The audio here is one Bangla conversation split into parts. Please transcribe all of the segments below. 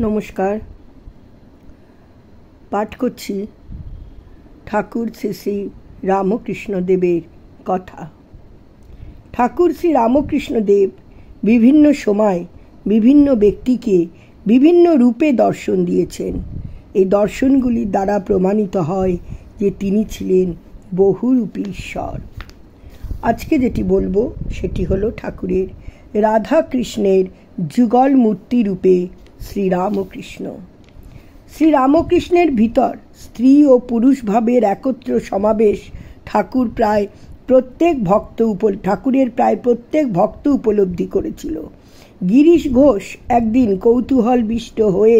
নমস্কার। পাঠ করছি ঠাকুর শ্রী শ্রী রামকৃষ্ণদেবের কথা। ঠাকুর শ্রী রামকৃষ্ণদেব বিভিন্ন সময় বিভিন্ন ব্যক্তিকে বিভিন্ন রূপে দর্শন দিয়েছেন। এই দর্শনগুলির দ্বারা প্রমাণিত হয় যে তিনি ছিলেন বহুরূপী ঈশ্বর। আজকে যেটি বলবো সেটি হলো ঠাকুরের রাধা কৃষ্ণের যুগল মূর্তি রূপে শ্রীরামকৃষ্ণ। শ্রীরামকৃষ্ণের ভিতর স্ত্রী ও পুরুষ ভাবের একত্র সমাবেশ ঠাকুরের প্রায় প্রত্যেক ভক্ত উপলব্ধি করেছিল। গিরিশ ঘোষ একদিন কৌতূহলবিষ্ট হয়ে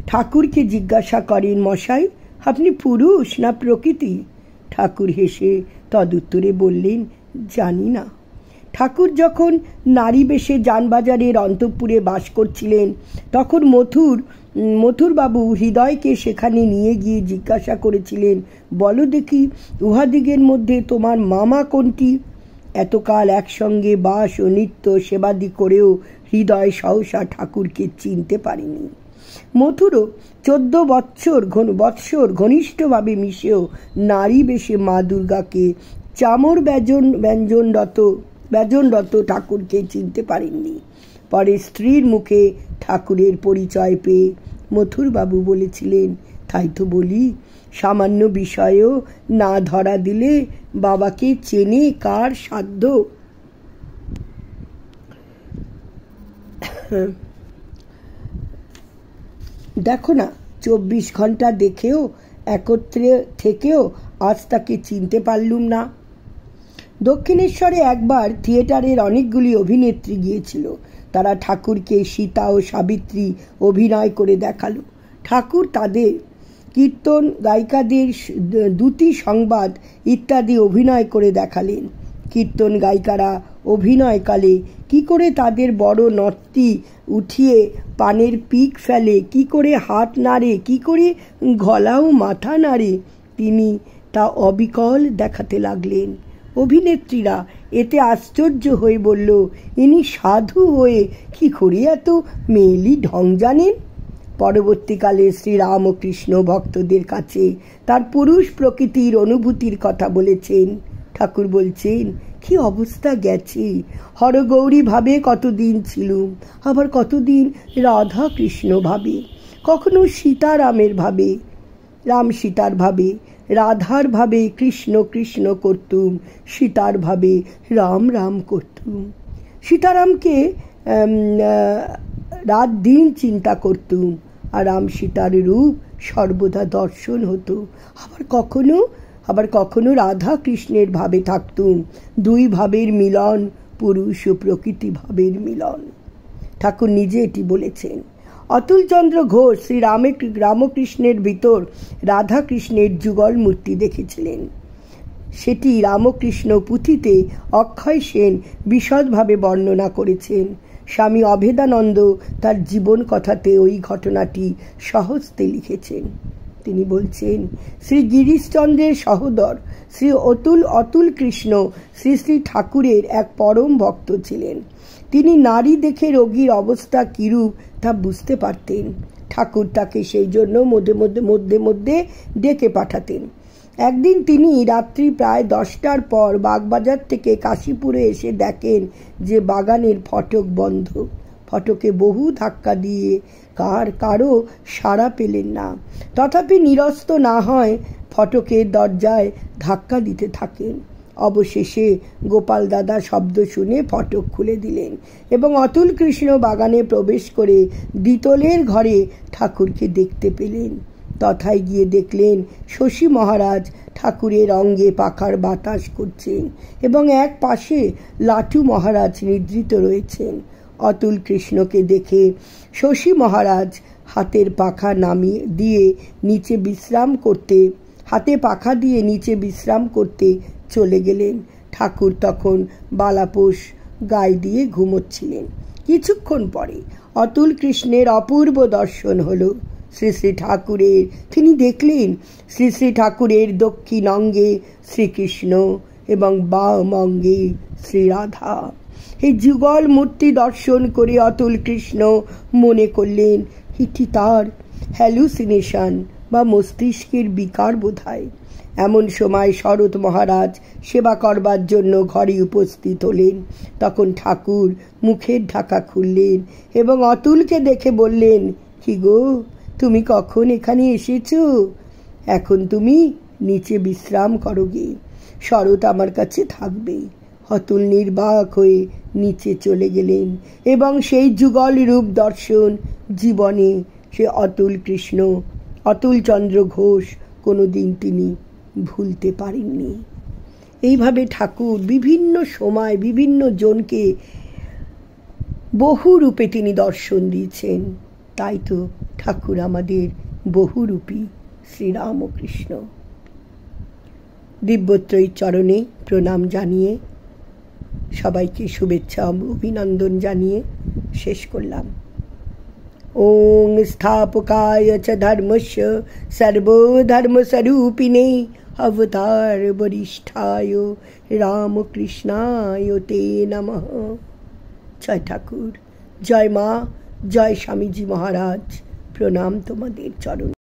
ঠাকুরকে জিজ্ঞাসা করেন, মশাই, আপনি পুরুষ না প্রকৃতি? ঠাকুর হেসে তদুত্তরে বললেন, জানি না। ঠাকুর যখন নারী বেশে যানবাজারের অন্তঃপুরে বাস করছিলেন, তখন মথুরবাবু হৃদয়কে সেখানে নিয়ে গিয়ে জিজ্ঞাসা করেছিলেন, বলো দেখি, উহাদিগের মধ্যে তোমার মামা কোনটি? এতকাল একসঙ্গে বাস ও নিত্য সেবাদি করেও হৃদয় সহসা ঠাকুরকে চিনতে পারেনি। মথুরও 14 বৎসর ঘনিষ্ঠভাবে মিশেও নারী বেশে মা দুর্গাকে চামর ব্যজনরত ঠাকুরকে চিনতে পারেননি। পরে স্ত্রীর মুখে ঠাকুরের পরিচয় পেয়ে মথুরবাবু বলেছিলেন, তাই তো বলি, সামান্য বিষয়েও না ধরা দিলে বাবাকে চেনে কার সাধ্য? দেখো না, 24 ঘন্টা দেখেও একত্রে থেকেও আজ তাকে চিনতে পারলুম না। দক্ষিণেশ্বরে একবার থিয়েটারের অনেকগুলি অভিনেত্রী গিয়েছিল। তারা ঠাকুরকে সীতা ও সাবিত্রী অভিনয় করে দেখালো। ঠাকুর তাদের কীর্তন গায়িকাদের দ্যুতি সংবাদ ইত্যাদি অভিনয় করে দেখালেন। কীর্তন গায়িকারা অভিনয়কালে কি করে তাদের বড় নর্তি উঠিয়ে পানের পিক ফেলে, কি করে হাত নাড়ে, কি করে গলা ও মাথা নাড়ে, তিনি তা অবিকল দেখাতে লাগলেন। অভিনেত্রীরা এতে আশ্চর্য হয়ে বলল, ইনি সাধু হয়ে কি করে এত মেয়েলি ঢং জানেন? পরবর্তীকালে শ্রীরামকৃষ্ণ ভক্তদের কাছে তার পুরুষ প্রকৃতির অনুভূতির কথা বলেছেন। ঠাকুর বলছেন, কি অবস্থা গেছে! হরগৌরী ভাবে কতদিন ছিলুম, আবার কতদিন রাধা কৃষ্ণ ভাবে, কখনো সীতারামের ভাবে, রাম সীতার ভাবে, রাধার ভাবে কৃষ্ণ কৃষ্ণ করতুম, সীতার ভাবে রাম রাম করতুম। সীতারামকে রাত দিন চিন্তা করতুম, আর রাম সীতার রূপ সর্বদা দর্শন হতো। আবার কখনো রাধা কৃষ্ণের ভাবে থাকতুম। দুই ভাবের মিলন, পুরুষ ও প্রকৃতি ভাবের মিলন। ঠাকুর নিজে এটি বলেছেন। অতুলচন্দ্র ঘোষ রামকৃষ্ণের ভিতর রাধা কৃষ্ণের যুগল মূর্তি দেখেছিলেন। সেটি রামকৃষ্ণ পুঁথিতে অক্ষয় সেন বিশদভাবে বর্ণনা করেছেন। স্বামী অভেদানন্দ তার জীবন কথাতে ওই ঘটনাটি সহজতে লিখেছেন। তিনি বলছেন, শ্রী গিরিশচন্দ্রের সহোদর শ্রী অতুল কৃষ্ণ শ্রী শ্রী ঠাকুরের এক পরম ভক্ত ছিলেন। তিনি নারী দেখে রোগীর অবস্থা কিরূপ তা বুঝতে পারতেন। ঠাকুর তাকে সেই জন্য মধ্যে মধ্যে ডেকে পাঠাতেন। একদিন তিনি রাত্রি প্রায় 10টার পর বাগবাজার থেকে কাশীপুরে এসে দেখেন যে বাগানের ফটক বন্ধ। ফটকে বহু ধাক্কা দিয়ে কারো সাড়া পেলেন না। তথাপি নিরস্ত না হয় ফটকের দরজায় ধাক্কা দিতে থাকেন। অবশেষে গোপাল দাদা শব্দ শুনে ফটক খুলে দিলেন এবং অতুল কৃষ্ণ বাগানে প্রবেশ করে দ্বিতলের ঘরে ঠাকুরকে দেখতে পেলেন। তথায় গিয়ে দেখলেন শশী মহারাজ ঠাকুরের অঙ্গে পাখার বাতাস করছেন এবং এক পাশে লাটু মহারাজ নিদ্রিত রয়েছেন। অতুল কৃষ্ণকে দেখে শশী মহারাজ হাতে পাখা দিয়ে নিচে বিশ্রাম করতে চলে গেলেন। ঠাকুর তখন বালাপোষ গায়ে দিয়ে ঘুমোচ্ছিলেন। কিছুক্ষণ পরে অতুল কৃষ্ণের অপূর্ব দর্শন হলো। শ্রী শ্রী ঠাকুরের তিনি দেখলেন শ্রী শ্রী ঠাকুরের দক্ষিণ অঙ্গে শ্রীকৃষ্ণ এবং বাম অঙ্গে শ্রীরাধা। এই যুগল মূর্তি দর্শন করে অতুল কৃষ্ণ মনে করলেন এটি তার হ্যালুসিনেশন বা মস্তিষ্কের বিকার বোধহয়। এমন সময় শরৎ মহারাজ সেবা করবার জন্য ঘরে উপস্থিত হলেন। তখন ঠাকুর মুখের ঢাকা খুললেন এবং অতুলকে দেখে বললেন, কি গো, তুমি কখন এখানে এসেছো? এখন তুমি নিচে বিশ্রাম করো গে, শরৎ আমার কাছে থাকবে। অতুল নির্বাক হয়ে নিচে চলে গেলেন এবং সেই যুগল রূপ দর্শন জীবনে সে অতুলচন্দ্র ঘোষ কোনোদিন তিনি ভুলতে পারেননি। এইভাবে ঠাকুর বিভিন্ন সময় বিভিন্ন জনকে বহু রূপে তিনি দর্শন দিয়েছেন। তাই তো ঠাকুর আমাদের বহুরূপী শ্রীরামকৃষ্ণ। দিব্যত্রয়ীর চরণে প্রণাম জানিয়ে, সবাইকে শুভেচ্ছা অভিনন্দন জানিয়ে শেষ করলাম। ওং স্থাপকায় চ ধর্মস্য সর্বধর্মস্বরূপিণে অবতার বরিষ্ঠায় রামকৃষ্ণায় তে নমঃ। জয় ঠাকুর, জয় মা, জয় স্বামীজি মহারাজ। প্রণাম তোমাদের চরণ।